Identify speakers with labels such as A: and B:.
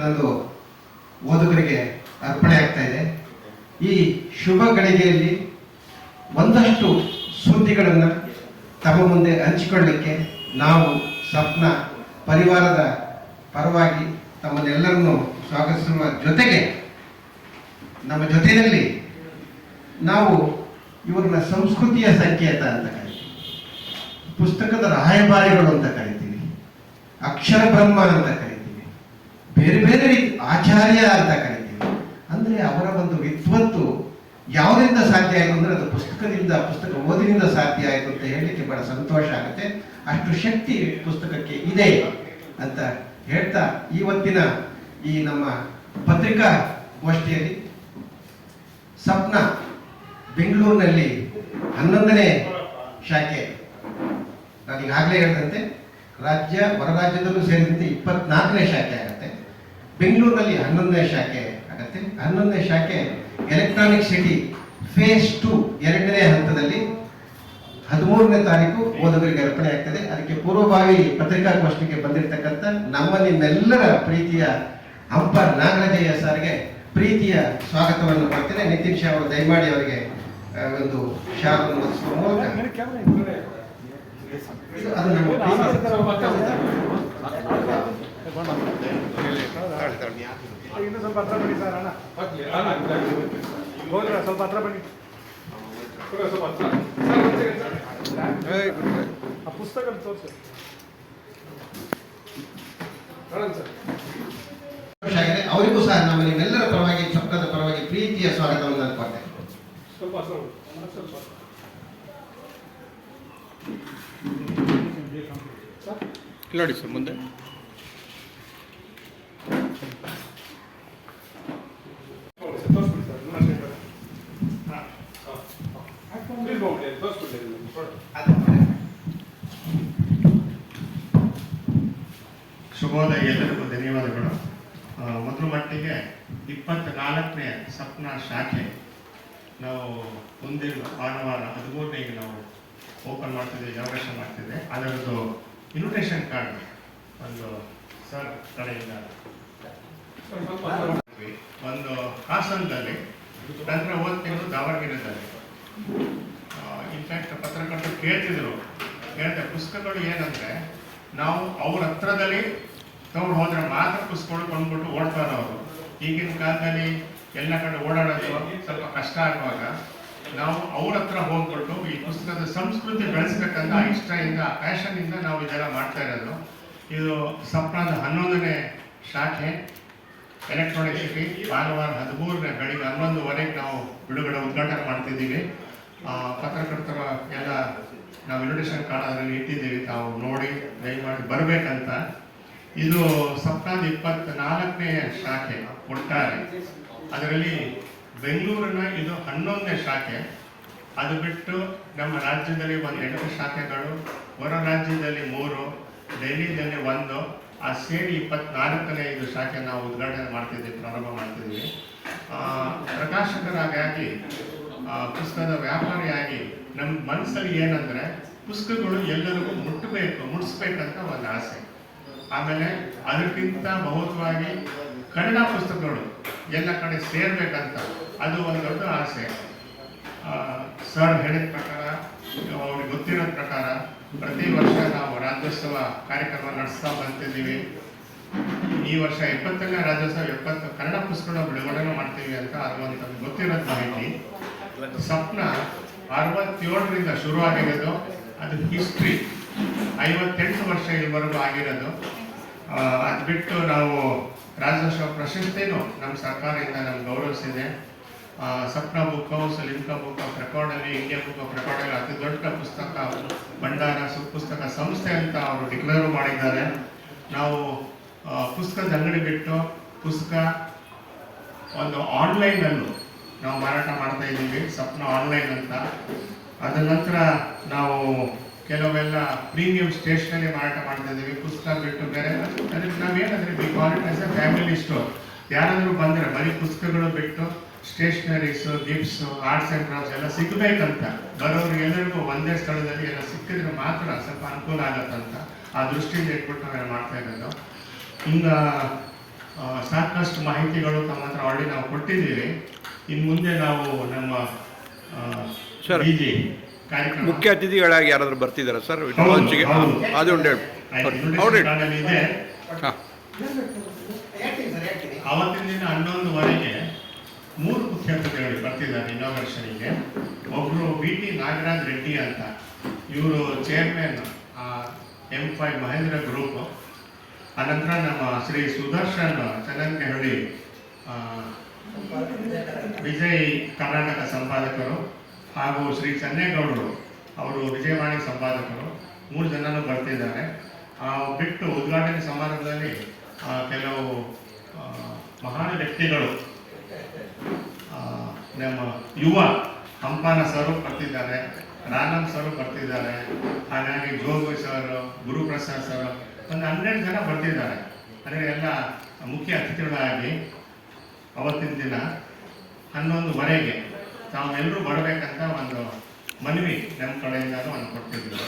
A: ನಂದು ಓದುಗರಿಗೆ ಅರ್ಪಣೆ ಆಗ್ತಾ ಇದೆ. ಈ ಶುಭ ಗಳಿಗೆಯಲ್ಲಿ ಒಂದಷ್ಟು ಸುದ್ದಿಗಳನ್ನು ತಮ್ಮ ಮುಂದೆ ಹಂಚಿಕೊಳ್ಳಲಿಕ್ಕೆ ನಾವು ಸಪ್ನ ಪರಿವಾರದ ಪರವಾಗಿ ತಮ್ಮನ್ನೆಲ್ಲರನ್ನು ಸ್ವಾಗತಿಸುವ ಜೊತೆಗೆ ನಮ್ಮ ಜೊತೆಯಲ್ಲಿ ನಾವು ಇವ್ರನ್ನ ಸಂಸ್ಕೃತಿಯ ಸಂಕೇತ ಅಂತ ಕರಿತೀವಿ, ಪುಸ್ತಕದ ರಾಯಭಾರಿಗಳು ಅಂತ ಕರಿತೀವಿ, ಅಕ್ಷರ ಬ್ರಹ್ಮ ಅಂತ ಕರಿತೀವಿ, ಬೇರೆ ಬೇರೆ ರೀತಿ ಆಚಾರ್ಯ ಅಂತ ಕರಿತೀವಿ. ಅಂದ್ರೆ ಅವರ ಒಂದು ವಿದ್ವತ್ತು ಯಾವುದರಿಂದ ಸಾಧ್ಯ ಆಯಿತು ಅಂದ್ರೆ ಅದು ಪುಸ್ತಕ ಓದಿನಿಂದ ಸಾಧ್ಯ ಆಯಿತು ಅಂತ ಹೇಳಲಿಕ್ಕೆ ಬಹಳ ಸಂತೋಷ ಆಗುತ್ತೆ. ಅಷ್ಟು ಶಕ್ತಿ ಪುಸ್ತಕಕ್ಕೆ ಇದೆ ಅಂತ ಹೇಳ್ತಾ ಇವತ್ತಿನ ಈ ನಮ್ಮ ಪತ್ರಿಕಾ ಗೋಷ್ಠಿಯಲ್ಲಿ ಸಪ್ನ ಬೆಂಗಳೂರಿನಲ್ಲಿ 11ನೇ ಶಾಖೆ, ನಾನು ಈಗಾಗಲೇ ಹೇಳಿದಂತೆ ಹೊರ ರಾಜ್ಯದಲ್ಲೂ ಸೇರಿದಂತೆ 24ನೇ ಶಾಖೆ ಆಗುತ್ತೆ. ಬೆಂಗಳೂರಿನಲ್ಲಿ 11ನೇ ಶಾಖೆ ಆಗುತ್ತೆ. 11ನೇ ಶಾಖೆ ಎಲೆಕ್ಟ್ರಾನಿಕ್ ಸಿಟಿ ಫೇಸ್ 2 2ನೇ ಹಂತದಲ್ಲಿ 13ನೇ ತಾರೀಕು ಓದುಗರಿಗೆ ಅರ್ಪಣೆ ಆಗ್ತದೆ. ಅದಕ್ಕೆ ಪೂರ್ವಭಾವಿ ಪತ್ರಿಕಾಗೋಷ್ಠಿಗೆ ಬಂದಿರತಕ್ಕಂಥ ನಿಮ್ಮೆಲ್ಲರ ಪ್ರೀತಿಯ ಹಂಪ ನಾಗರಾಜಯ್ಯ ಸರ್ಗೆ ಪ್ರೀತಿಯ ಸ್ವಾಗತವನ್ನು ಮಾಡ್ತೇನೆ. ನಿತಿನ್ ಶಾ ಅವರು ದಯಮಾಡಿ ಅವರಿಗೆ ಒಂದು ಶಾಲನ್ನು ಒದಗಿಸುವ ಮೂಲಕ ಅದು ನಮ್ಮ
B: ಇನ್ನು ಸ್ವಲ್ಪ ಹತ್ರ ಬನ್ನಿ ಸರ್. ಅಣ್ಣ ಹೋದ್ರೆ ಸ್ವಲ್ಪ ಹತ್ರ ಬನ್ನಿ. ಆ ಪುಸ್ತಕ ತೋರಿಸಿ
A: ಅವರಿಗೂ ಸಹ ನಮ್ಮ ನಿಮ್ಮೆಲ್ಲರ ಪರವಾಗಿ ಸಪ್ನದ ಪರವಾಗಿ ಪ್ರೀತಿಯ ಸ್ವಾಗತವನ್ನು ನಾನು ಕೊಡ್ತೇನೆ.
C: ನೋಡಿ ಸರ್ ಮುಂದೆ
D: ಶುಭೋದಯ, ಎಲ್ಲರಿಗೂ ಧನ್ಯವಾದಗಳು. ಮೊದಲು ಮಟ್ಟಿಗೆ 24ನೇ ಸಪ್ನ ಶಾಖೆ ನಾವು ಮುಂದಿನ ಭಾನುವಾರ 13ನೇ ನಾವು ಓಪನ್ ಮಾಡ್ತಿದ್ದೆ, ಇನಾಗ್ರೇಷನ್ ಮಾಡ್ತಿದ್ದೆ. ಅದರದ್ದು ಇನ್ವಿಟೇಷನ್ ಕಾರ್ಡ್ ಒಂದು ಸರ್ ಕಡೆಯಿಂದ ಒಂದು ಹಾಸನದಲ್ಲಿ, ನಂತರ ಓದ್ತಿದ್ರು ದಾವಣಗೆರೆಯಲ್ಲಿ. ಇನ್ಫ್ಯಾಕ್ಟ್ ಪತ್ರಕರ್ತರು ಕೇಳಿದೆ ಪುಸ್ತಕಗಳು ಏನಂದರೆ ನಾವು ಅವ್ರ ಹತ್ರದಲ್ಲಿ ತಗೊಂಡು ಹೋದ್ರೆ ಮಾತ್ರ ಪುಸ್ತಕಗಳು ಕೊಂಡ್ಬಿಟ್ಟು ಓಡ್ತಾರೆ ಅವರು. ಈಗಿನ ಕಾಲದಲ್ಲಿ ಎಲ್ಲ ಕಡೆ ಓಡಾಡೋದು ಸ್ವಲ್ಪ ಕಷ್ಟ ಆಗುವಾಗ ನಾವು ಅವ್ರ ಹತ್ರ ಹೋಗ್ಬಿಟ್ಟು ಈ ಪುಸ್ತಕದ ಸಂಸ್ಕೃತಿ ಬೆಳೆಸ್ಬೇಕಂತ ಇಷ್ಟದಿಂದ ಪ್ಯಾಷನ್ನಿಂದ ನಾವು ಇದೆಲ್ಲ ಮಾಡ್ತಾ ಇರೋದು. ಇದು ಸಪ್ನದ 11ನೇ ಶಾಖೆ ಎಲೆಕ್ಟ್ರಾನಿಕ್ ಸಿಟಿ ಭಾನುವಾರ 13ನೇ ಬೆಳಿಗ್ಗೆ 11:15 ನಾವು ಬಿಡುಗಡೆ ಉದ್ಘಾಟನೆ ಮಾಡ್ತಿದ್ದೀವಿ. ಪತ್ರಕರ್ತರ ಎಲ್ಲ ನಾವು ಇನ್ವಿಟೇಷನ್ ಕಾರ್ಡ್ ಅದರಲ್ಲಿ ಇಟ್ಟಿದ್ದೀವಿ, ತಾವು ನೋಡಿ ದಯಮಾಡಿ ಬರಬೇಕಂತ. ಇದು ಸಪ್ನದ 24ನೇ ಶಾಖೆ ಒಟ್ಟಾರೆ. ಅದರಲ್ಲಿ ಬೆಂಗಳೂರಿನ ಇದು 11ನೇ ಶಾಖೆ. ಅದು ಬಿಟ್ಟು ನಮ್ಮ ರಾಜ್ಯದಲ್ಲಿ ಒಂದು 8 ಶಾಖೆಗಳು, ಹೊರ ರಾಜ್ಯದಲ್ಲಿ 3, ಡೆಲ್ಲಿದಲ್ಲಿ 1, ಆ ಸೇರಿ 24ನೇ ಇದು ಶಾಖೆ ನಾವು ಉದ್ಘಾಟನೆ ಮಾಡ್ತಿದ್ದೀವಿ, ಪ್ರಾರಂಭ ಮಾಡ್ತಿದ್ದೀವಿ. ಪ್ರಕಾಶಕರಾಗಿ, ಪುಸ್ತಕದ ವ್ಯಾಪಾರಿಯಾಗಿ ನಮ್ಮ ಮನಸ್ಸಲ್ಲಿ ಏನಂದರೆ ಪುಸ್ತಕಗಳು ಎಲ್ಲರಿಗೂ ಮುಟ್ಟಿಸ್ಬೇಕಂತ ಒಂದು ಆಸೆ. ಆಮೇಲೆ ಅದಕ್ಕಿಂತ ಬಹುತವಾಗಿ ಕನ್ನಡ ಪುಸ್ತಕಗಳು ಎಲ್ಲ ಕಡೆ ಸೇರ್ಬೇಕಂತ ಅದು ಒಂದು ದೊಡ್ಡ ಆಸೆ. ಸರ್ ಹೇಳಿದ ಪ್ರಕಾರ, ಅವ್ರಿಗೆ ಗೊತ್ತಿರೋ ಪ್ರಕಾರ ಪ್ರತಿ ವರ್ಷ ನಾವು ರಾಜ್ಯೋತ್ಸವ ಕಾರ್ಯಕ್ರಮ ನಡೆಸ್ತಾ ಬಂತಿದ್ದೀವಿ. ಈ ವರ್ಷ 70ನೇ ರಾಜ್ಯೋತ್ಸವ 70 ಕನ್ನಡ ಪುಸ್ತಕಗಳ ಬಿಡುಗಡೆ ಮಾಡ್ತೀವಿ ಅಂತ ಅದು ಗೊತ್ತಿರೋದು ಮಾಹಿತಿ. ಸಪ್ನ 67ರಿಂದ ಶುರು ಆಗಿರೋದು, ಅದು ಹಿಸ್ಟ್ರಿ 58 ವರ್ಷ ಇಲ್ಲಿವರೆಗೂ ಆಗಿರೋದು. ಅದು ಬಿಟ್ಟು ನಾವು ರಾಜ್ಯೋತ್ಸವ ಪ್ರಶಸ್ತಿನೂ ನಮ್ಮ ಸರ್ಕಾರದಿಂದ ನಮ್ಗೆ ಗೌರವಿಸಿದೆ. Sapna book house, Limca book of ರೆಕಾರ್ಡಲ್ಲಿ, ಇಂಡಿಯಾ ಬುಕ್ ಆಫ್ ರೆಕಾರ್ಡಲ್ಲಿ ಅತಿ ದೊಡ್ಡ ಪುಸ್ತಕ ಭಂಡಾರ ಪುಸ್ತಕ ಸಂಸ್ಥೆ ಅಂತ ಅವರು ಡಿಕ್ಲೇರ್ ಮಾಡಿದ್ದಾರೆ. ನಾವು ಪುಸ್ತಕದ ಅಂಗಡಿ ಬಿಟ್ಟು ಪುಸ್ತಕ ಒಂದು ಆನ್ಲೈನಲ್ಲೂ ನಾವು ಮಾರಾಟ ಮಾಡ್ತಾ ಇದ್ದೀವಿ, ಸಪ್ನ ಆನ್ಲೈನ್ ಅಂತ. ಅದ ನಂತರ ನಾವು ಕೆಲವೆಲ್ಲ ಪ್ರೀಮಿಯಂ ಸ್ಟೇಷನರಿ ಮಾರಾಟ ಮಾಡ್ತಾ ಇದ್ದೀವಿ, ಪುಸ್ತಕ ಬಿಟ್ಟು ಬೇರೆ. ಅದಕ್ಕೆ ನಾವೇನಂದರೆ we call it as a family store. ಯಾರಾದರೂ ಬಂದರೆ ಬರೀ ಪುಸ್ತಕಗಳು ಬಿಟ್ಟು stationeries, gifts, arts and crafts ಎಲ್ಲ ಸಿಗಬೇಕಂತ ಬರೋರು ಎಲ್ಲರಿಗೂ ಒಂದೇ ಸ್ಥಳದಲ್ಲಿ ಎಲ್ಲ ಸಿಕ್ಕಿದ್ರೆ ಮಾತ್ರ ಸ್ವಲ್ಪ ಅನುಕೂಲ ಆಗತ್ತಂತ ಆ ದೃಷ್ಟಿಯಿಂದ ಇಟ್ಬಿಟ್ಟು ನಾವೆಲ್ಲ ಮಾಡ್ತಾ ಇರೋದು. ಇನ್ನು ಸಾಕಷ್ಟು ಮಾಹಿತಿಗಳು ತಮ್ಮ ಹತ್ರ ಆಲ್ರೆಡಿ ನಾವು ಕೊಟ್ಟಿದ್ದೀವಿ. ಇನ್ನು ಮುಂದೆ ನಾವು ನಮ್ಮ
C: ಸರ್,
D: DG ಕಾರ್ಯಕ್ರಮ
C: ಮುಖ್ಯ ಅತಿಥಿಗಳಾಗಿ ಯಾರಾದರೂ ಬರ್ತಿದ್ದಾರಾ ಸರ್ ಲಾಂಚಿಗೆ? ಅದು ಒಂದು ಹೇಳಿ ಅವ್ರು ಹೇಳಿ.
D: ಚಾನಲ್ ಇದೆ.
C: ಹಾಂ,
D: ಅವತ್ತಿನ ದಿನ 11:15ಗೆ 3 ಮುಖ್ಯ ಅತಿಥಿಗಳು ಬರ್ತಿದ್ದಾರೆ ಇನಾಗ್ರೇಷನ್ಗೆ. ಒಬ್ಬರು BT ನಾಗರಾಜ್ ರೆಡ್ಡಿ ಅಂತ, ಇವರು ಚೇರ್ಮನ್ M5 ಮಹೇಂದ್ರ ಗ್ರೂಪ್. ಅನಂತರ ನಮ್ಮ ಶ್ರೀ ಸುದರ್ಶನ್ ಚನ್ನಂಕೆಹಳ್ಳಿ ವಿಜಯ್ ಕರ್ನಾಟಕ ಸಂಪಾದಕರು, ಹಾಗೂ ಶ್ರೀ ಚನ್ನೇಗೌಡರು ಅವರು ವಿಜಯವಾಣಿ ಸಂಪಾದಕರು. 3 ಜನರು ಬರ್ತಿದ್ದಾರೆ. ಬಿಟ್ಟು ಉದ್ಘಾಟನೆ ಸಮಾರಂಭದಲ್ಲಿ ಕೆಲವು ಮಹಾನ್ ವ್ಯಕ್ತಿಗಳು, ನಮ್ಮ ಯುವ ಹಂಪಾನ ಸರ್ ಬರ್ತಿದ್ದಾರೆ, ರಾನಮ್ ಸರ್ ಬರ್ತಿದ್ದಾರೆ, ಹಾಗಾಗಿ ಜೋಗು ಸರ್, ಗುರುಪ್ರಸಾದ್ ಸರ್, ಒಂದು 12 ಜನ ಬರ್ತಿದ್ದಾರೆ. ಅಂದರೆ ಎಲ್ಲ ಮುಖ್ಯ ಅತಿಥಿಗಳಾಗಿ ಅವತ್ತಿನ ದಿನ 11:15 ತಾವೆಲ್ಲರೂ ಬರಬೇಕಂತ ಒಂದು ಮನವಿ ನಮ್ಮ ಕಡೆಯಿಂದ ಒಂದು ಕೊಡ್ತಿದ್ರು.